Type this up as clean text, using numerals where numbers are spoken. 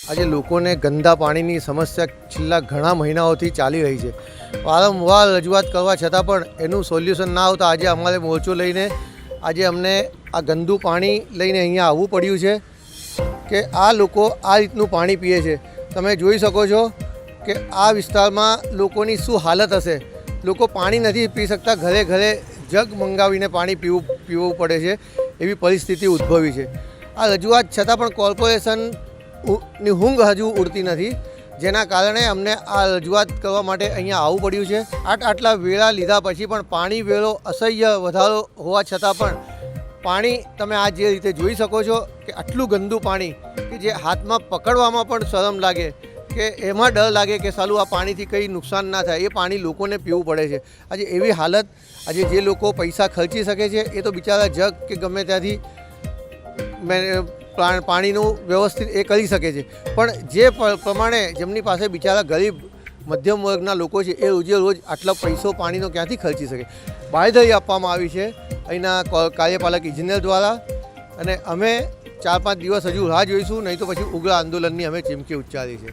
આજે લોકોને ગંદા પાણીની સમસ્યા છેલ્લા ઘણા મહિનાઓથી ચાલી રહી છે। વારંવાર રજૂઆત કરવા છતાં પણ એનું સોલ્યુશન ના આવતા આજે અમારે મોરચો લઈને આજે અમને આ ગંદુ પાણી લઈને અહીંયા આવવું પડ્યું છે કે આ લોકો આ રીતનું પાણી પીએ છે। તમે જોઈ શકો છો કે આ વિસ્તારમાં લોકોની શું હાલત હશે। લોકો પાણી નથી પી શકતા, ઘરે ઘરે જગ મંગાવીને પાણી પીવું પડે છે, એવી પરિસ્થિતિ ઉદ્ભવી છે। આ રજૂઆત છતાં પણ કોર્પોરેશનની ઊંઘ હજુ ઉડતી નથી, જેના કારણે અમને આ રજૂઆત કરવા માટે અહીંયા આવવું પડ્યું છે। આટલા વેળા લીધા પછી પણ પાણી વેળો અસહ્ય વધારો હોવા છતાં પણ પાણી તમે આ જે રીતે જોઈ શકો છો કે આટલું ગંદુ પાણી કે જે હાથમાં પકડવામાં પણ શરમ લાગે, કે એમાં ડર લાગે કે સાલું આ પાણીથી કંઈ નુકસાન ના થાય, એ પાણી લોકોને પીવું પડે છે। આજે એવી હાલત, આજે જે લોકો પૈસા ખર્ચી શકે છે એ તો બિચારા જગ કે ગમે ત્યાંથી પાણીનું વ્યવસ્થિત એ કરી શકે છે, પણ જે પ્રમાણે જેમની પાસે બિચારા ગરીબ મધ્યમ વર્ગના લોકો છે એ રોજે રોજ આટલો પૈસો પાણીનો ક્યાંથી ખર્ચી શકે। બાંયધરી આપવામાં આવી છે અહીંના કાર્યપાલક ઇજનેર દ્વારા, અને અમે 4-5 દિવસ હજુ રાહ જોઈશું, નહીં તો પછી ઉગ્ર આંદોલનની અમે ચીમકી ઉચ્ચારી છે।